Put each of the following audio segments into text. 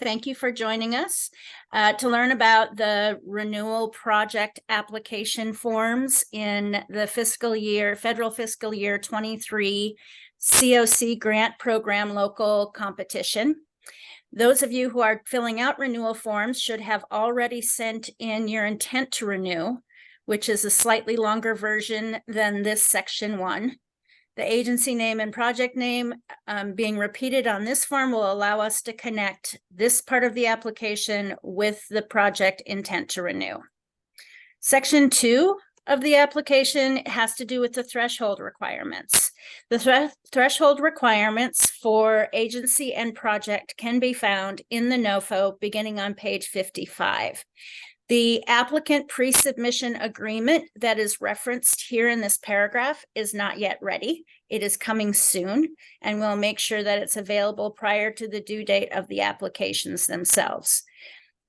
Thank you for joining us to learn about the renewal project application forms in the federal fiscal year 23 CoC grant program local competition. Those of you who are filling out renewal forms should have already sent in your intent to renew, which is a slightly longer version than this section 1. The agency name and project name being repeated on this form will allow us to connect this part of the application with the project intent to renew. Section 2 of the application has to do with the threshold requirements. The threshold requirements for agency and project can be found in the NOFO beginning on page 55. The applicant pre-submission agreement that is referenced here in this paragraph is not yet ready. It is coming soon, and we'll make sure that it's available prior to the due date of the applications themselves.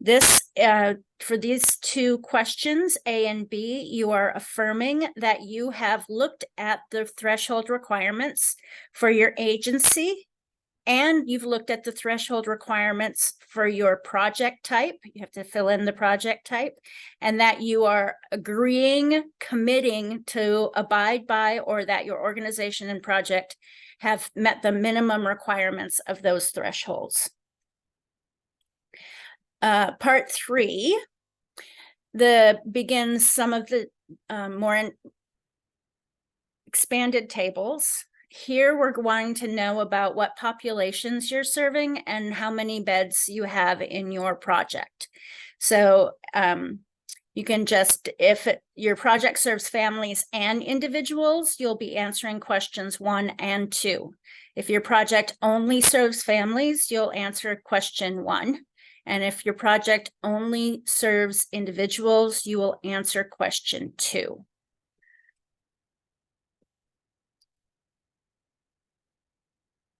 For these two questions, A and B, you are affirming that you have looked at the threshold requirements for your agency, and you've looked at the threshold requirements for your project type. You have to fill in the project type, and that you are committing to abide by, or that your organization and project have met the minimum requirements of those thresholds. Part 3 begins some of the more expanded tables. Here we're wanting to know about what populations you're serving and how many beds you have in your project. So you can just, your project serves families and individuals, you'll be answering questions 1 and 2. If your project only serves families, you'll answer question 1. And if your project only serves individuals, you will answer question 2.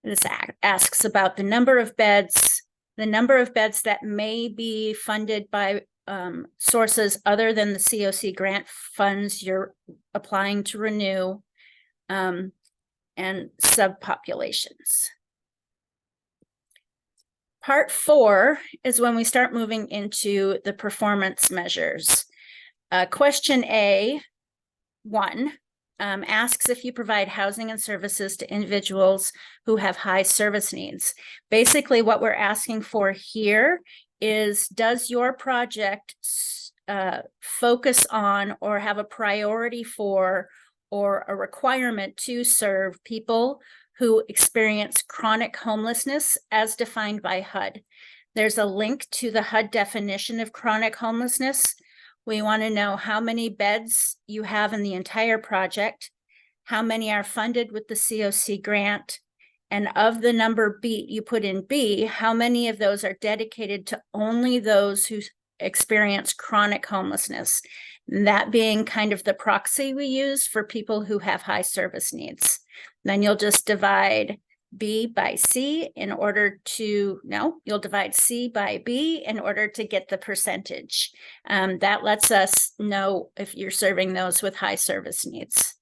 This asks about the number of beds that may be funded by sources other than the CoC grant funds you're applying to renew, and subpopulations. Part 4 is when we start moving into the performance measures. Question A1 asks if you provide housing and services to individuals who have high service needs. Basically, what we're asking for here is, does your project focus on or have a priority for or a requirement to serve people who experience chronic homelessness as defined by HUD? There's a link to the HUD definition of chronic homelessness. We want to know how many beds you have in the entire project, how many are funded with the CoC grant, and of the number B, you put in B, how many of those are dedicated to only those who experience chronic homelessness, that being kind of the proxy we use for people who have high service needs. Then you'll just divide B by C you'll divide C by B in order to get the percentage. That lets us know if you're serving those with high service needs.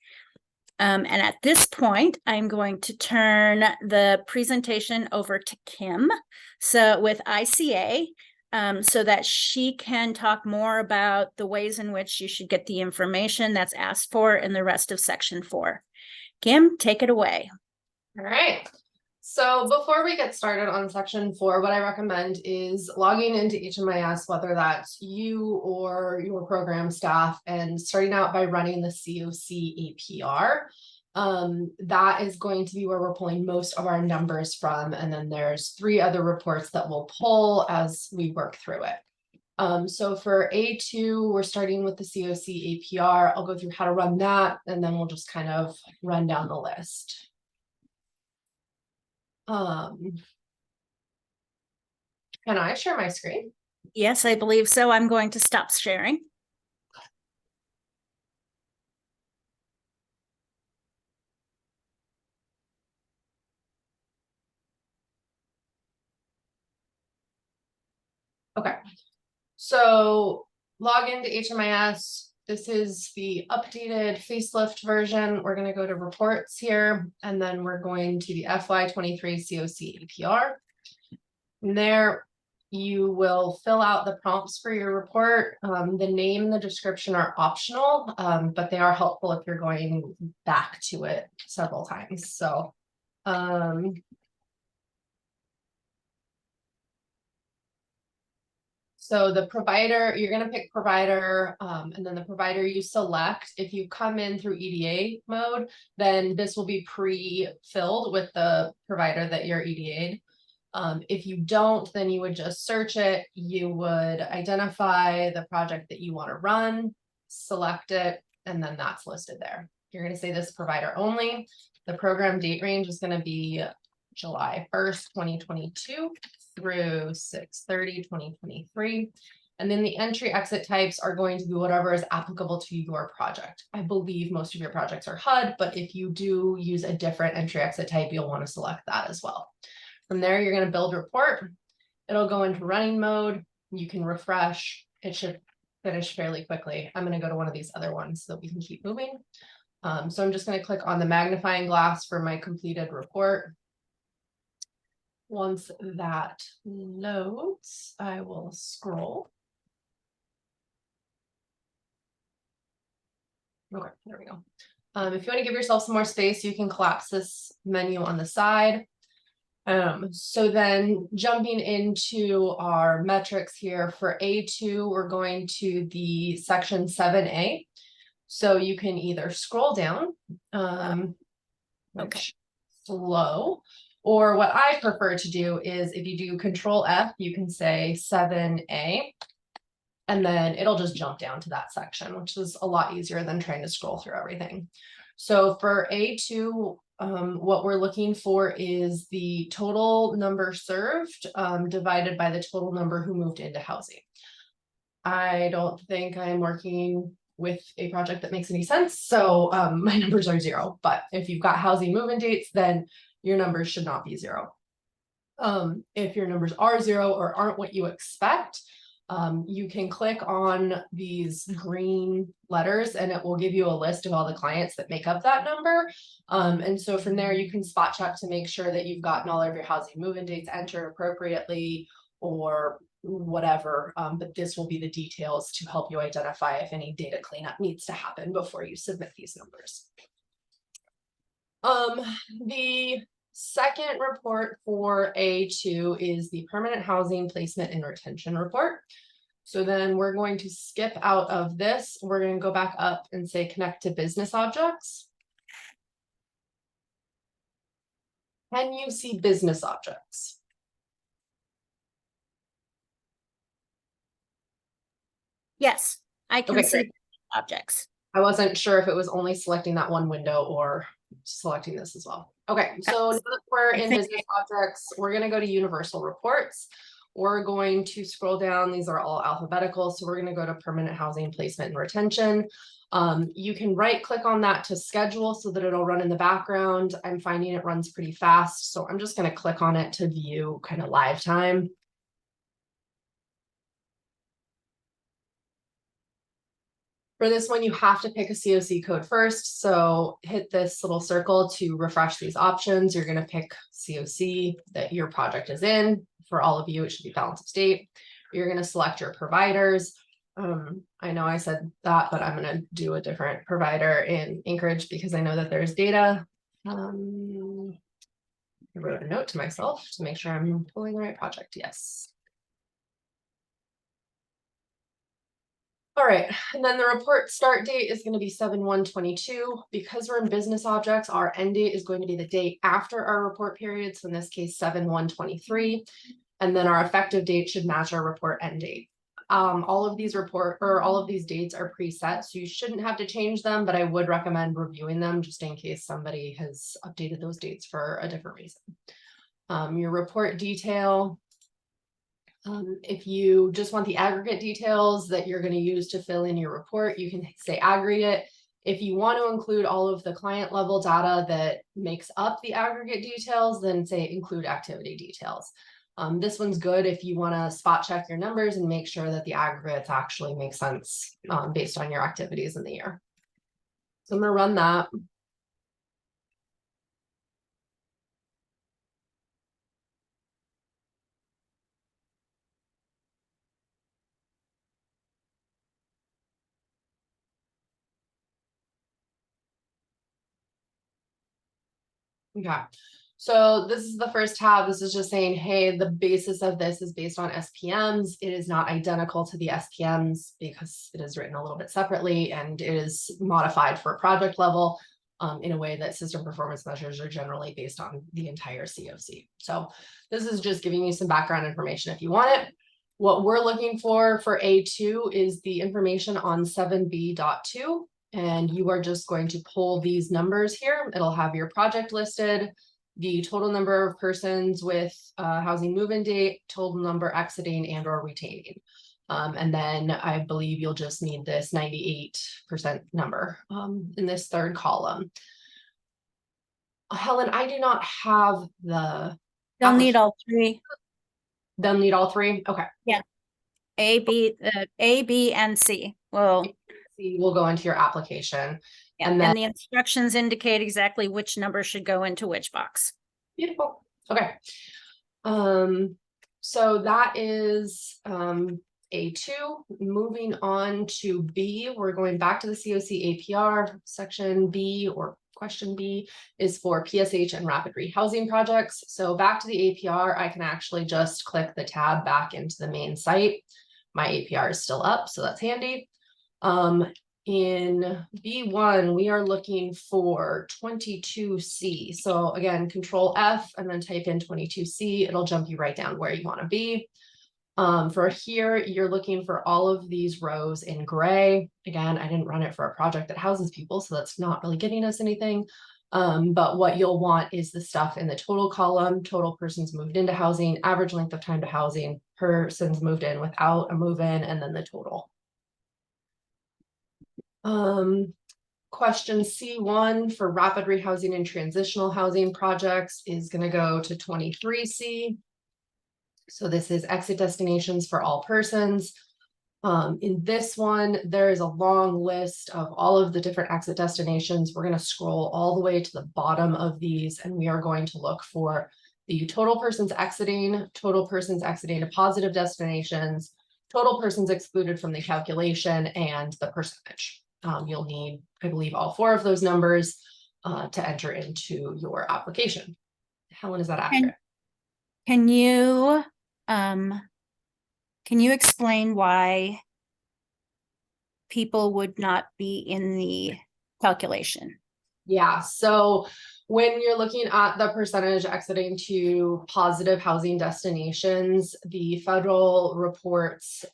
And at this point, I'm going to turn the presentation over to Kim, with ICA, so that she can talk more about the ways in which you should get the information that's asked for in the rest of section 4. Kim, take it away. All right. So before we get started on section 4, what I recommend is logging into HMIS, whether that's you or your program staff, and starting out by running the CoC APR. That is going to be where we're pulling most of our numbers from. And then there's 3 other reports that we'll pull as we work through it. So for A2, we're starting with the CoC APR. I'll go through how to run that, and then we'll just kind of run down the list. Can I share my screen? Yes, I believe so. I'm going to stop sharing. Okay, so log into HMIS. This is the updated facelift version. We're going to go to reports here, and then we're going to the FY23 CoC APR. From there, You will fill out the prompts for your report. The name and the description are optional, but they are helpful if you're going back to it several times. So, so the provider, you're going to pick provider, and then the provider you select. If you come in through EDA mode, then this will be pre-filled with the provider that you're EDA'd. If you don't, then you would just search it. You would identify the project that you want to run, select it, and then that's listed there. You're going to say this provider only. The program date range is going to be July 1st, 2022 through 6/30/2023. And then the entry exit types are going to be whatever is applicable to your project. I believe most of your projects are HUD, but if you do use a different entry exit type, you'll want to select that as well. From there, you're going to build report. It'll go into running mode. You can refresh. It should finish fairly quickly. I'm going to go to one of these other ones so that we can keep moving. So I'm just going to click on the magnifying glass for my completed report. Once that loads, I will scroll. Okay, there we go. If you want to give yourself some more space, you can collapse this menu on the side. So then jumping into our metrics here for A2, we're going to the section 7A. So you can either scroll down, Okay. slow, or what I prefer to do is if you do Control F, you can say 7A, and then it'll just jump down to that section, which is a lot easier than trying to scroll through everything. So for A2, what we're looking for is the total number served divided by the total number who moved into housing. I don't think I'm working with a project that makes any sense, so my numbers are 0. But if you've got housing move-in dates, then your numbers should not be 0. If your numbers are 0 or aren't what you expect, you can click on these green letters and it will give you a list of all the clients that make up that number. And so from there, you can spot check to make sure that you've gotten all of your housing move-in dates entered appropriately or whatever. But this will be the details to help you identify if any data cleanup needs to happen before you submit these numbers. The second report for A2 is the permanent housing placement and retention report. So then we're going to skip out of this. We're going to go back up and say connect to business objects. Can you see business objects? Yes, I can Okay, see great. objects. I wasn't sure if it was only selecting that one window or selecting this as well. Okay, so now that we're in business objects, we're going to go to universal reports. We're going to scroll down. These are all alphabetical. So we're going to go to permanent housing placement and retention. You can right click on that to schedule so that it'll run in the background. I'm finding it runs pretty fast. So I'm just going to click on it to view kind of live time. For this one, you have to pick a CoC code first. So hit this little circle to refresh these options. You're going to pick CoC that your project is in. For all of you, it should be balance of state. You're going to select your providers. I know I said that, but I'm going to do a different provider in Anchorage because I know that there's data. I wrote a note to myself to make sure I'm pulling the right project. Yes. All right, and then the report start date is going to be 7/1/22. Because we're in business objects, our end date is going to be the date after our report period. So in this case, 7/1/23. And then our effective date should match our report end date. All of these dates are preset, so you shouldn't have to change them, but I would recommend reviewing them just in case somebody has updated those dates for a different reason. Your report detail. If you just want the aggregate details that you're going to use to fill in your report, you can say aggregate. If you want to include all of the client level data that makes up the aggregate details, then say include activity details. This one's good if you want to spot check your numbers and make sure that the aggregates actually make sense based on your activities in the year. So I'm going to run that. Okay. So this is the first tab. This is just saying, hey, the basis of this is based on SPMs. It is not identical to the SPMs because it is written a little bit separately, and it is modified for project level in a way that system performance measures are generally based on the entire CoC. So this is just giving you some background information if you want it. What we're looking for A2 is the information on 7B.2. And you are just going to pull these numbers here. It'll have your project listed, the total number of persons with housing move-in date, total number exiting and or retaining. And then I believe you'll just need this 98% number in this third column. Helen, I do not have the. They'll need all three. They'll need all three? Okay. Yeah. A, B, and C. Well, will go into your application. Yeah, and the instructions indicate exactly which number should go into which box. Beautiful. Okay. So that is A2. Moving on to B, we're going back to the CoC APR. Section B, or question B, is for PSH and rapid rehousing projects. So back to the APR, I can actually just click the tab back into the main site. My APR is still up, so that's handy. In B1, we are looking for 22C. So again, Control F and then type in 22C. It'll jump you right down where you want to be. For here, you're looking for all of these rows in gray. Again, I didn't run it for a project that houses people, so that's not really getting us anything. But what you'll want is the stuff in the total column, total persons moved into housing, average length of time to housing, persons moved in without a move-in, and then the total. Question C1 for rapid rehousing and transitional housing projects is going to go to 23C. So this is exit destinations for all persons. In this one, there is a long list of all of the different exit destinations. We're going to scroll all the way to the bottom of these, and we are going to look for the total persons exiting to positive destinations, total persons excluded from the calculation, and the percentage. You'll need, I believe, all four of those numbers to enter into your application. Helen, is that accurate? Can you explain why people would not be in the calculation? Yeah, so when you're looking at the percentage exiting to positive housing destinations, the federal reports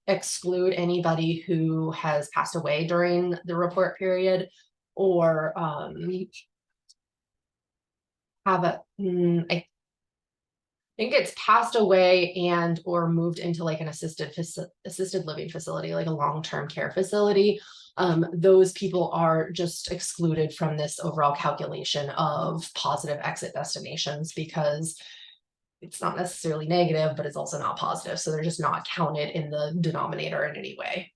exclude anybody who has passed away during the report period or have a, I think it's passed away and or moved into like an assisted living facility, like a long-term care facility. Those people are just excluded from this overall calculation of positive exit destinations because it's not necessarily negative, but it's also not positive. So they're just not counted in the denominator in any way.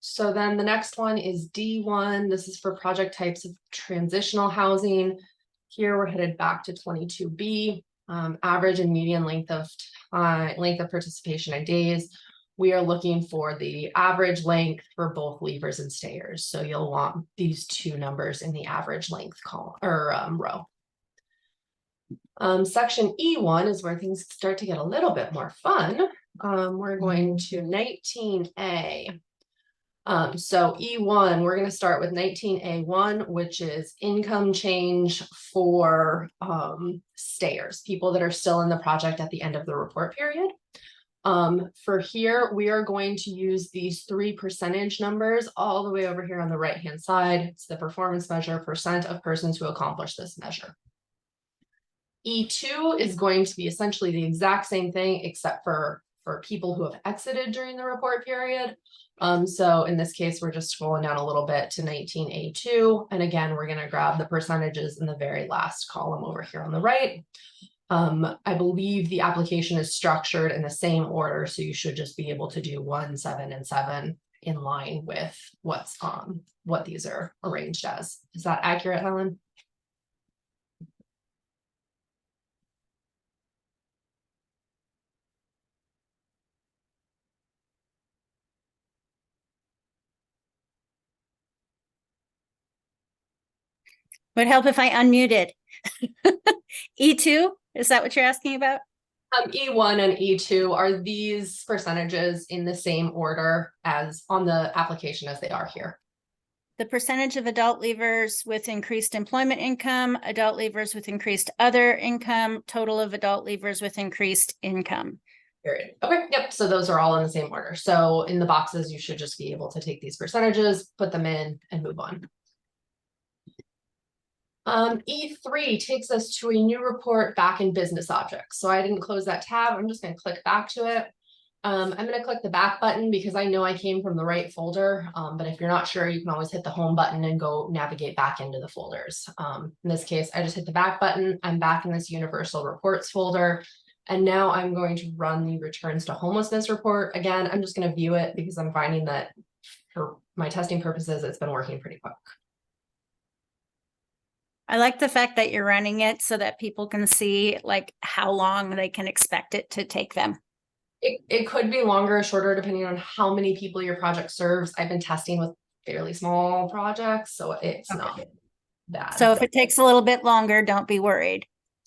So then the next one is D1. This is for project types of transitional housing. Here we're headed back to 22B, average and median length of participation in days. We are looking for the average length for both leavers and stayers. So you'll want these two numbers in the average length column or row. Section E1 is where things start to get a little bit more fun. We're going to 19A. So E1, we're going to start with 19A1, which is income change for stayers, people that are still in the project at the end of the report period. For here, we are going to use these 3 percentage numbers all the way over here on the right-hand side. It's the performance measure, percent of persons who accomplish this measure. E2 is going to be essentially the exact same thing, except for people who have exited during the report period. So in this case, we're just scrolling down a little bit to 19A2. And again, we're going to grab the percentages in the very last column over here on the right. I believe the application is structured in the same order, so you should just be able to do 1, 7, and 7 in line with what these are arranged as. Is that accurate, Helen? Would help if I unmuted. E2, is that what you're asking about? E1 and E2, are these percentages in the same order as on the application as they are here? The percentage of adult leavers with increased employment income, adult leavers with increased other income, total of adult leavers with increased income. Period. Okay, yep, so those are all in the same order. So in the boxes, you should just be able to take these percentages, put them in, and move on. E3 takes us to a new report back in business objects. So I didn't close that tab. I'm just going to click back to it. I'm going to click the back button because I know I came from the right folder. But if you're not sure, you can always hit the home button and go navigate back into the folders. In this case, I just hit the back button. I'm back in this universal reports folder. And now I'm going to run the returns to homelessness report. Again, I'm just going to view it because I'm finding that for my testing purposes, it's been working pretty quick. I like the fact that you're running it so that people can see like how long they can expect it to take them. It could be longer or shorter depending on how many people your project serves. I've been testing with fairly small projects, so it's not bad. So if it takes a little bit longer, don't be worried.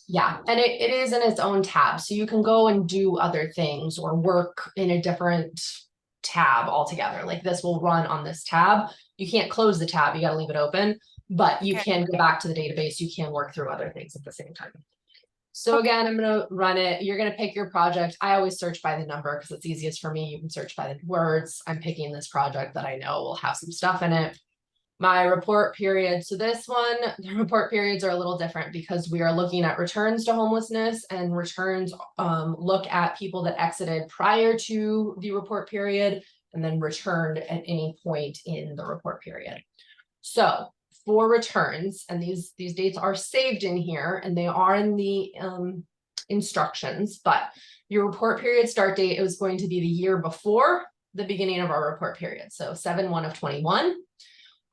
Yeah, and it is in its own tab, so you can go and do other things or work in a different tab altogether. Like this will run on this tab. You can't close the tab, you got to leave it open, but you can go back to the database. You can work through other things at the same time. So again, I'm going to run it. You're going to pick your project. I always search by the number because it's easiest for me. You can search by the words. I'm picking this project that I know will have some stuff in it. My report period. So this one, the report periods are a little different because we are looking at returns to homelessness, and returns look at people that exited prior to the report period and then returned at any point in the report period. So for returns, and these dates are saved in here and they are in the instructions, but your report period start date is going to be the year before the beginning of our report period. So 7/1/21.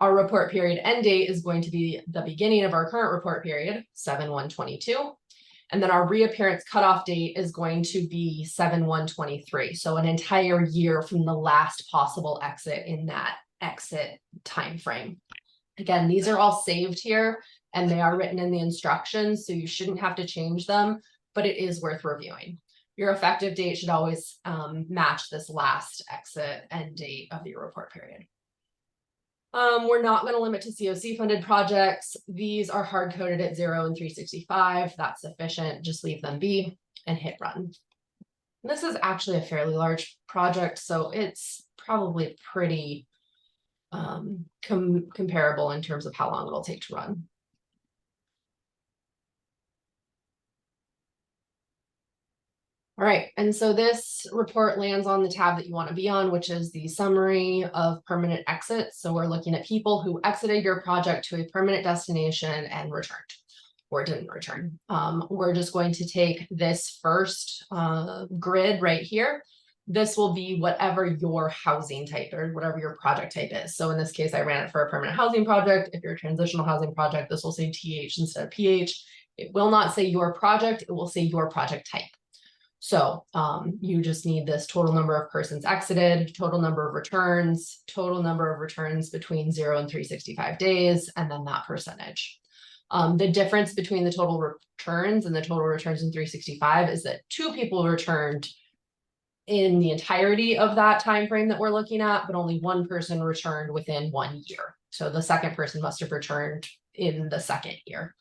Our report period end date is going to be the beginning of our current report period, 7/1/22. And then our reappearance cutoff date is going to be 7/1/23. So an entire year from the last possible exit in that exit time frame. Again, these are all saved here and they are written in the instructions, so you shouldn't have to change them, but it is worth reviewing. Your effective date should always match this last exit end date of your report period. We're not going to limit to CoC funded projects. These are hard coded at 0 and 365. That's sufficient. Just leave them be and hit run. And this is actually a fairly large project, so it's probably pretty comparable in terms of how long it'll take to run. All right, and so this report lands on the tab that you want to be on, which is the summary of permanent exits. So we're looking at people who exited your project to a permanent destination and returned or didn't return. We're just going to take this first grid right here. This will be whatever your housing type or whatever your project type is. So in this case, I ran it for a permanent housing project. If you're a transitional housing project, this will say TH instead of PH. It will not say your project, it will say your project type. So you just need this total number of persons exited, total number of returns between 0 and 365 days, and then that percentage. The difference between the total returns and the total returns in 365 is that 2 people returned in the entirety of that time frame that we're looking at, but only 1 person returned within 1 year. So the second person must have returned in the second year.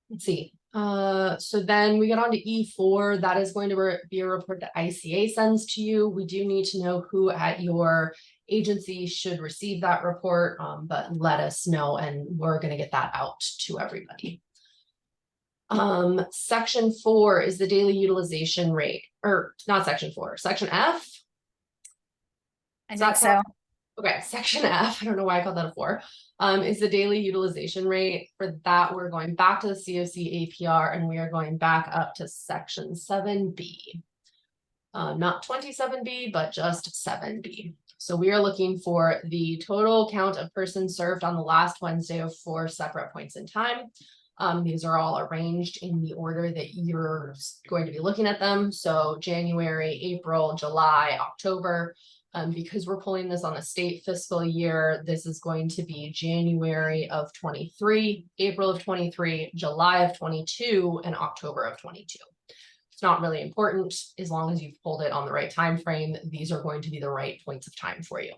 Let's see. So then we get on to E4. That is going to be a report that ICA sends to you. We do need to know who at your agency should receive that report, but let us know and we're going to get that out to everybody. Section 4 is the daily utilization rate, or not section 4, section F. I think so. Okay, section F, I don't know why I called that a 4, is the daily utilization rate. For that, we're going back to the CoC APR and we are going back up to section 7B. Not 27B, but just 7B. So we are looking for the total count of persons served on the last Wednesday of 4 separate points in time. These are all arranged in the order that you're going to be looking at them. So January, April, July, October. Because we're pulling this on a state fiscal year, this is going to be January of 23, April of 23, July of 22, and October of 22. It's not really important as long as you've pulled it on the right time frame. These are going to be the right points of time for you.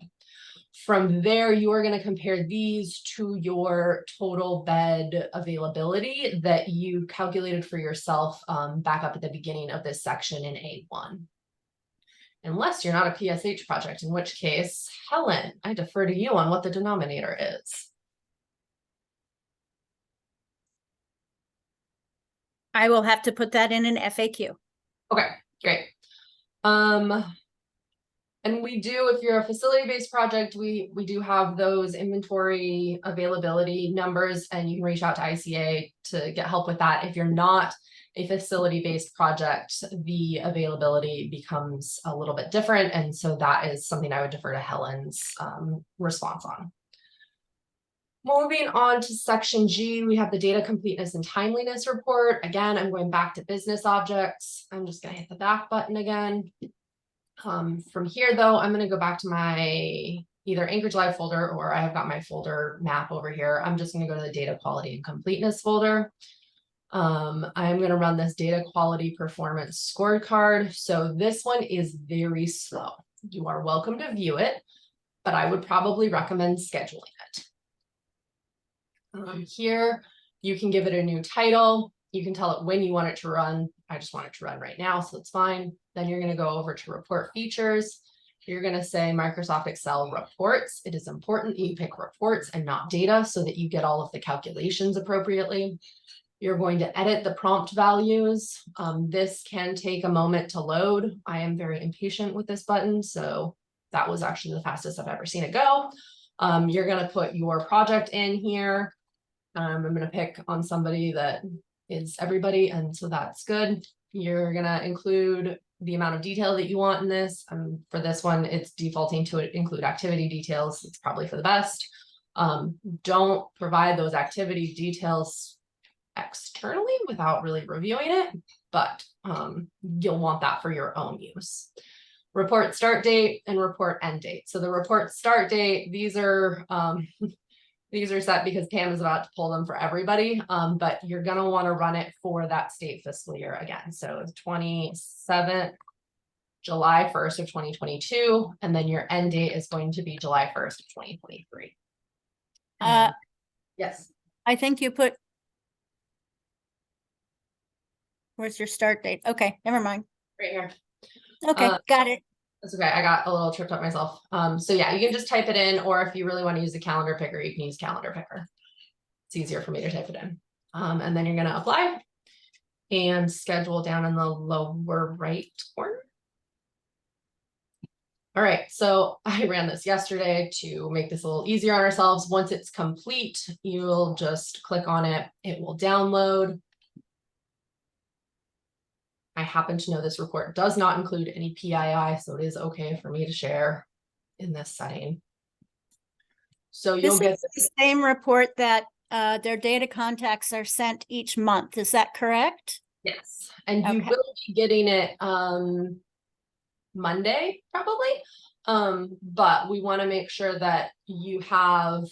From there, you are going to compare these to your total bed availability that you calculated for yourself back up at the beginning of this section in A1. Unless you're not a PSH project, in which case, Helen, I defer to you on what the denominator is. I will have to put that in an FAQ. Okay, great. And we do, if you're a facility-based project, we do have those inventory availability numbers, and you can reach out to ICA to get help with that. If you're not a facility-based project, the availability becomes a little bit different. And so that is something I would defer to Helen's response on. Moving on to section G, we have the data completeness and timeliness report. Again, I'm going back to business objects. I'm just going to hit the back button again. From here, though, I'm going to go back to my either Anchorage Live folder, or I have got my folder map over here. I'm just going to go to the data quality and completeness folder. I'm going to run this data quality performance scorecard. So this one is very slow. You are welcome to view it, but I would probably recommend scheduling it. Here, you can give it a new title. You can tell it when you want it to run. I just want it to run right now, so it's fine. Then you're going to go over to report features. You're going to say Microsoft Excel reports. It is important that you pick reports and not data so that you get all of the calculations appropriately. You're going to edit the prompt values. This can take a moment to load. I am very impatient with this button, so that was actually the fastest I've ever seen it go. You're going to put your project in here. I'm going to pick on somebody that is everybody, and so that's good. You're going to include the amount of detail that you want in this. For this one, it's defaulting to include activity details. It's probably for the best. Don't provide those activity details externally without really reviewing it, but you'll want that for your own use. Report start date and report end date. So the report start date, these are set because Pam is about to pull them for everybody, but you're going to want to run it for that state fiscal year again. So it's 27th, July 1st of 2022, and then your end date is going to be July 1st of 2023. Yes. I think you put, where's your start date? Okay, never mind. Right here. Okay, got it. That's okay. I got a little tripped up myself. So yeah, you can just type it in, or if you really want to use the calendar picker, you can use calendar picker. It's easier for me to type it in. And then you're going to apply and schedule down in the lower right corner. All right, so I ran this yesterday to make this a little easier on ourselves. Once it's complete, you'll just click on it. It will download. I happen to know this report does not include any PII, so it is okay for me to share in this setting. So you'll get the same report that their data contacts are sent each month. Is that correct? Yes, and you will be getting it Monday probably, but we want to make sure that you have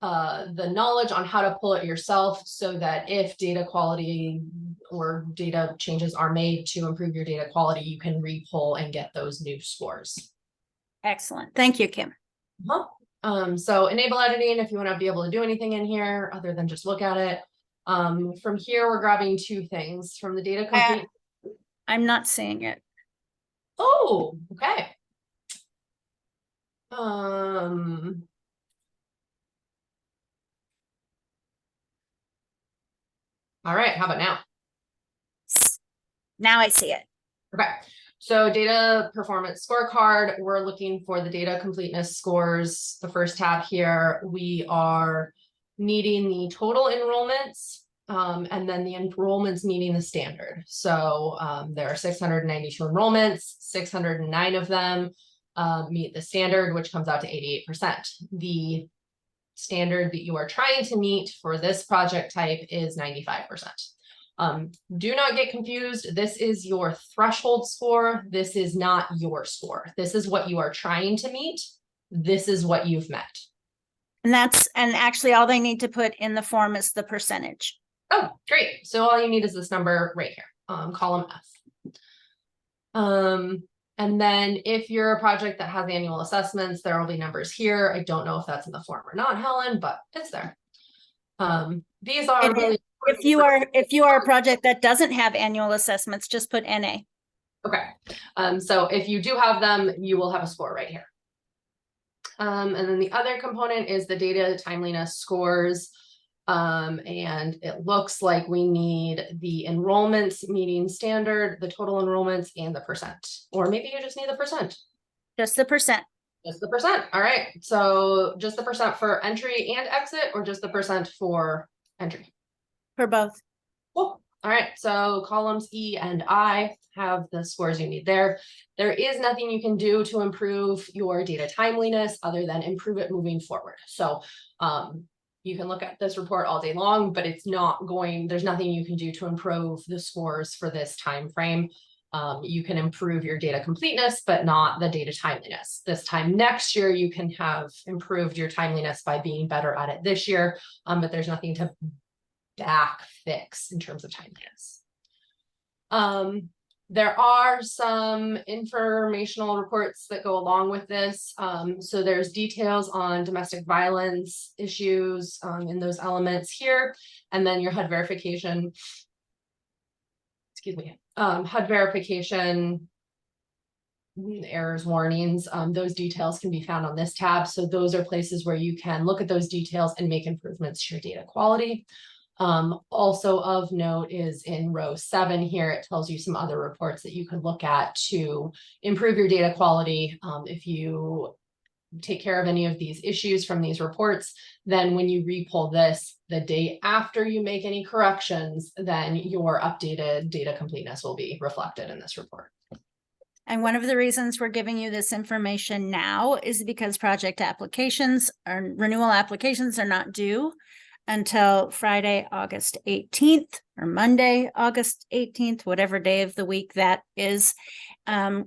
the knowledge on how to pull it yourself, so that if data quality or data changes are made to improve your data quality, you can re-pull and get those new scores. Excellent. Thank you, Kim. So enable editing if you want to be able to do anything in here other than just look at it. From here, we're grabbing two things from the data complete. I'm not seeing it. Oh, okay. All right, how about now? Now I see it. Okay, so data performance scorecard, we're looking for the data completeness scores. The first tab here, we are needing the total enrollments, and then the enrollments meeting the standard. So there are 692 enrollments, 609 of them meet the standard, which comes out to 88%. The standard that you are trying to meet for this project type is 95%. Do not get confused. This is your threshold score. This is not your score. This is what you are trying to meet. This is what you've met. And actually all they need to put in the form is the percentage. Oh, great. So all you need is this number right here, column F. And then if you're a project that has annual assessments, there will be numbers here. I don't know if that's in the form or not, Helen, but it's there. These are really if you are a project that doesn't have annual assessments, just put NA. okay. So if you do have them, you will have a score right here. And then the other component is the data timeliness scores. And it looks like we need the enrollments meeting standard, the total enrollments, and the percent. Or maybe you just need the percent. Just the percent. Just the percent. All right. So just the percent for entry and exit, or just the percent for entry? For both. Cool. All right. So columns E and I have the scores you need there. There is nothing you can do to improve your data timeliness other than improve it moving forward. So you can look at this report all day long, but it's not going, there's nothing you can do to improve the scores for this time frame. You can improve your data completeness, but not the data timeliness. This time next year, you can have improved your timeliness by being better at it this year, but there's nothing to back fix in terms of timeliness. There are some informational reports that go along with this. So there's details on domestic violence issues in those elements here, and then your HUD verification. Excuse me. HUD verification errors, warnings, those details can be found on this tab. So those are places where you can look at those details and make improvements to your data quality. Also of note is in row 7 here, it tells you some other reports that you could look at to improve your data quality. If you take care of any of these issues from these reports, then when you repull this the day after you make any corrections, then your updated data completeness will be reflected in this report. And one of the reasons we're giving you this information now is because project applications or renewal applications are not due until Friday, August 18th or Monday, August 18th, whatever day of the week that is,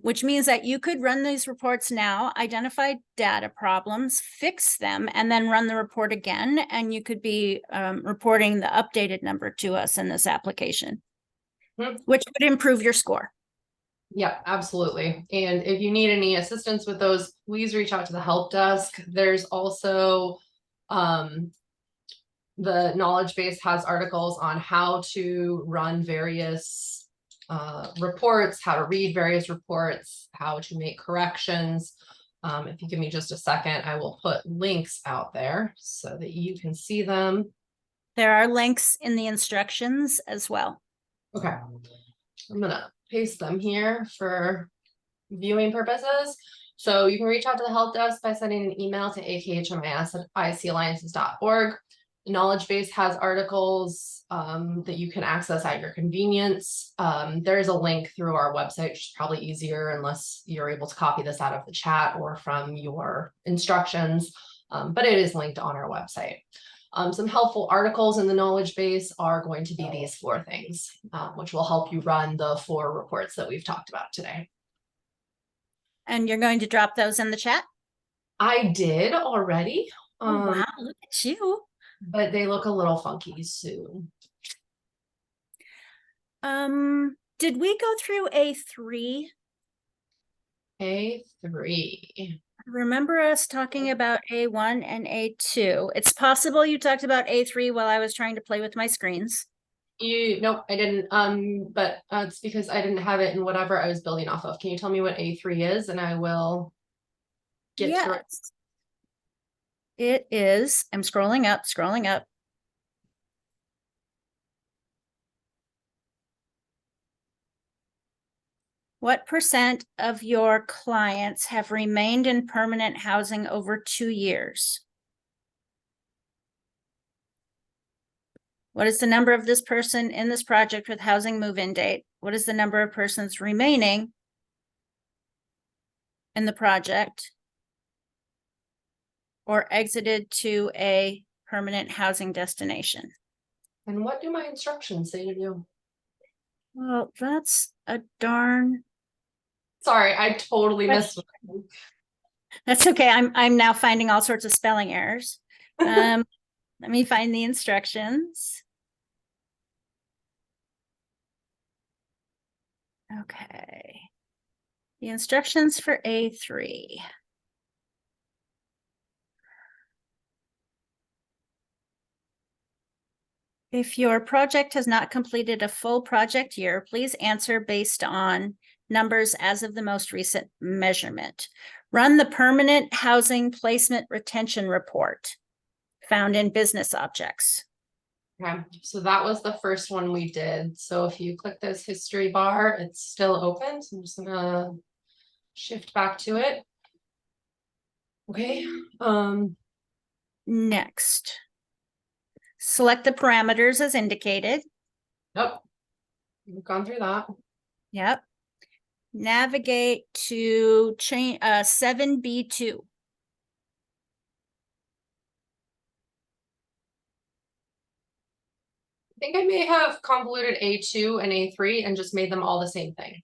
which means that you could run these reports now, identify data problems, fix them, and then run the report again. And you could be reporting the updated number to us in this application, which would improve your score. Yeah, absolutely. And if you need any assistance with those, please reach out to the help desk. There's also the knowledge base has articles on how to run various reports, how to read various reports, how to make corrections. If you give me just a second, I will put links out there so that you can see them. There are links in the instructions as well. Okay. I'm gonna paste them here for viewing purposes. So you can reach out to the help desk by sending an email to akhmis@icalliances.org. The knowledge base has articles that you can access at your convenience. There's a link through our website, which is probably easier unless you're able to copy this out of the chat or from your instructions, but it is linked on our website. Some helpful articles in the knowledge base are going to be these 4 things, which will help you run the 4 reports that we've talked about today. And you're going to drop those in the chat? I did already. Oh, wow, look at you. But they look a little funky soon. Did we go through A3? A3. I remember us talking about A1 and A2. It's possible you talked about A3 while I was trying to play with my screens. Nope, I didn't. But it's because I didn't have it in whatever I was building off of. Can you tell me what A3 is, and I will get to it. It is, I'm scrolling up. What % of your clients have remained in permanent housing over 2 years? What is the number of this person in this project with housing move-in date? What is the number of persons remaining in the project or exited to a permanent housing destination? And what do my instructions say to do? Well, that's a darn, Sorry, I totally missed one. that's okay. I'm now finding all sorts of spelling errors. Let me find the instructions. Okay. The instructions for A3. If your project has not completed a full project year, please answer based on numbers as of the most recent measurement. Run the permanent housing placement retention report found in business objects. Okay, so that was the first one we did. So if you click this history bar, it's still open. So I'm just gonna shift back to it. Okay. Next, select the parameters as indicated. Yep. We've gone through that. Yep. Navigate to change 7B2. I think I may have convoluted A2 and A3 and just made them all the same thing.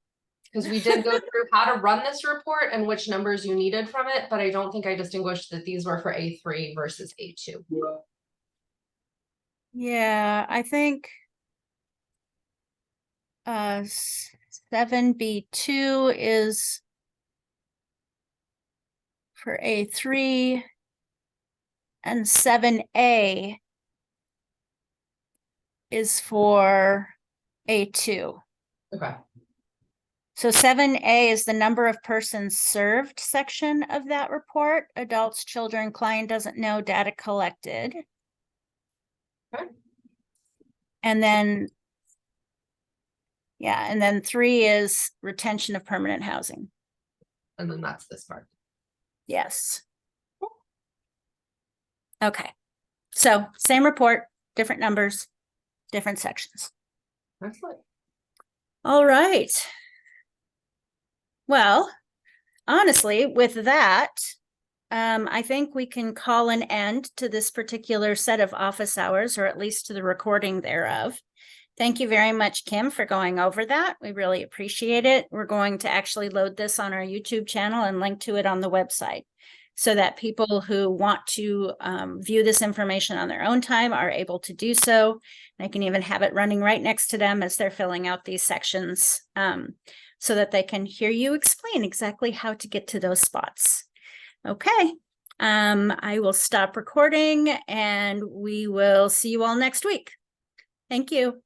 Because we did go through how to run this report and which numbers you needed from it, but I don't think I distinguished that these were for A3 versus A2. Yeah, I think 7B2 is for A3 and 7A is for A2. Okay. So 7A is the number of persons served section of that report. Adults, children, client doesn't know, data collected. Okay. And then, yeah, and then 3 is retention of permanent housing. And then that's this part. Yes. Okay. So same report, different numbers, different sections. Excellent. All right. Well, honestly, with that, I think we can call an end to this particular set of office hours, or at least to the recording thereof. Thank you very much, Kim, for going over that. We really appreciate it. We're going to actually load this on our YouTube channel and link to it on the website so that people who want to view this information on their own time are able to do so. I can even have it running right next to them as they're filling out these sections so that they can hear you explain exactly how to get to those spots. Okay, I will stop recording and we will see you all next week. Thank you.